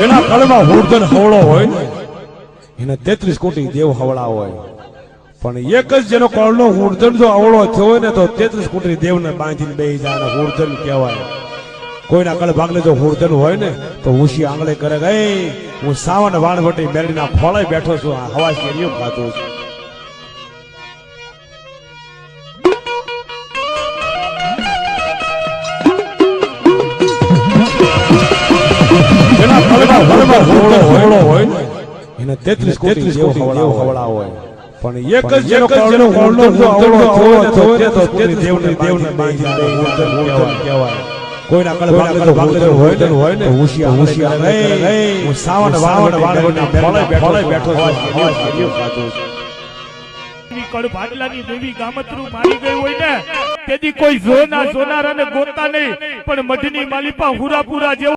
જેના કળમાં હુરધન હવળો હોય ને એને 33 કોટી દેવ હવળા હોય, પણ એક જ જેનો કળનો હુરધન જો હવળો થયો હોય ને તો 33 કોટી દેવને બાંધીને બેહી જાય અને હુરધન કહેવાય. કોઈના કળ ભાગલે જો હુરધન હોય ને તો ઉશી આંગળે કરે ગઈ હું સાવન વાણવટી મેળીના ખોળે બેઠો છું, આ હવા કેરીઓ ખાતો છું. જેના કળમાં હવળો હોય ને એને 33 કોટી દેવ હવળા હોય, પણ એક જ જેનો કળનો હુરધન જો હવળો થયો હોય તો 33 દેવને બાંધીને હુરધન કહેવાય. કોઈના કળ ભાગલે હોય ને ઉશી આંગળે કરે હું સાવન વાણવટી મેળીના ખોળે બેઠો છું, હવા કેરીઓ ખાતો છું. કળ ભાડલાની દેવી ગામત્રું મારી ગઈ હોય ને તેથી કોઈ જોનાર અને ગોતા નહીં, પણ મઢની માલિપા હુરાપુરા જેવો